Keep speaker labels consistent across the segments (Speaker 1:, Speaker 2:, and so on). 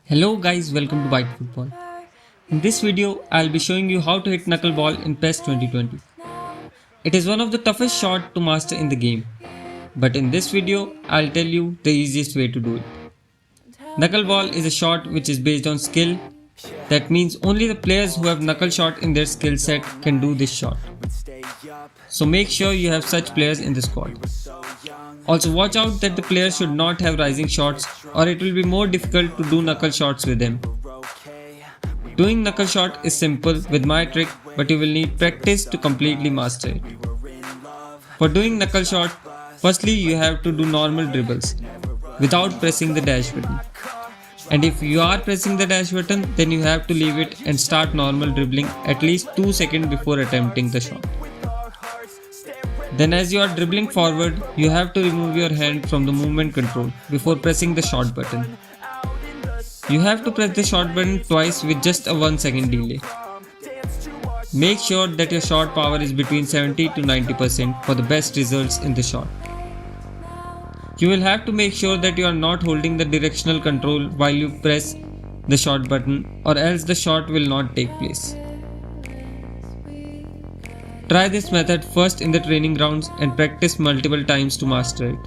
Speaker 1: Hello guys, welcome to eFootball. In this video, I'll be showing you how to hit knuckleball in PES 2020. It is one of the toughest shots to master in the game, but in this video, I'll tell you the easiest way to do it. Knuckleball is a shot which is based on skill. That means only the players who have knuckle shot in their skill set can do this shot. So make sure you have such players in the squad. Also watch out that the player should not have rising shots or it will be more difficult to do knuckle shots with him. Doing knuckle shot is simple with my trick, but you will need practice to completely master it. For doing knuckle shot, firstly you have to do normal dribbles without pressing the dash button. And if you are pressing the dash button, then you have to leave it and start normal dribbling at least 2 seconds before attempting the shot. Then as you are dribbling forward, you have to remove your hand from the movement control before pressing the shot button. You have to press the shot button twice with just a 1 second delay. Make sure that your shot power is between 70 to 90% for the best results in the shot. You will have to make sure that you are not holding the directional control while you press the shot button, or else the shot will not take place. Try this method first in the training grounds and practice multiple times to master it.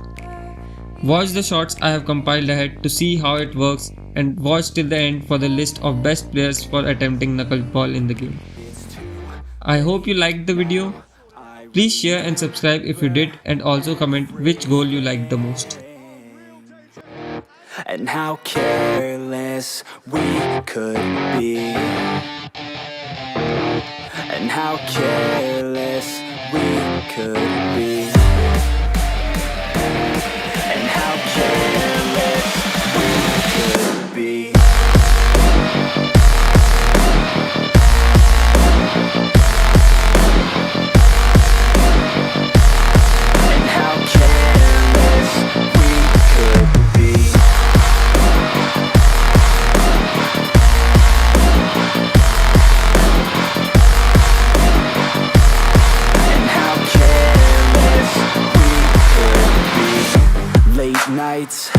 Speaker 1: Watch the shots I have compiled ahead to see how it works, and watch till the end for the list of best players for attempting knuckleball in the game. I hope you liked the video. Please share and subscribe if you did, and also comment which goal you liked the most.
Speaker 2: And how careless we could be, and how careless we could be, and how careless we could be. Nights,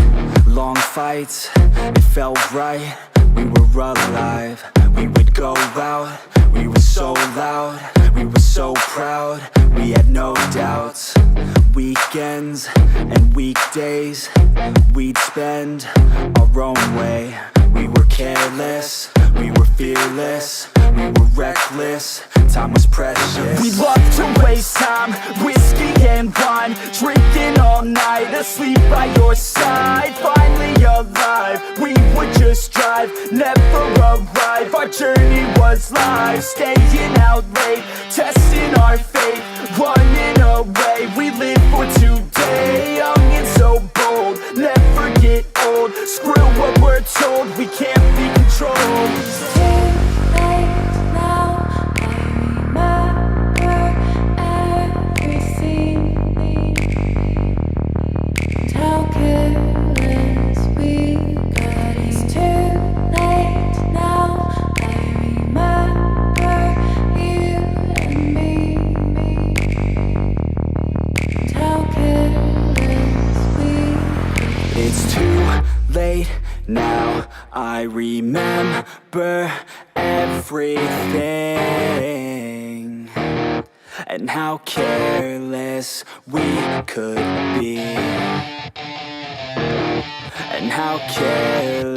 Speaker 2: long fights, it felt right, we were alive. We would go out, we were so loud, we were so proud, we had no doubts. Weekends and weekdays, we'd spend our own way. We were careless, we were fearless, we were reckless, time was precious. We loved to waste time, whiskey and wine, drinking all night, asleep by your side. Finally alive, we would just drive, never arrive. Our journey was live, staying out late, testing our fate, running away. We live for today, young and so bold, never get old. Screw what we're told, we can't be controlled.
Speaker 3: It's too late now, I remember everything. And how careless we got. It's too late now, I remember you and me. And how careless we got.
Speaker 2: It's too late now, I remember everything, and how careless we could be, and how careless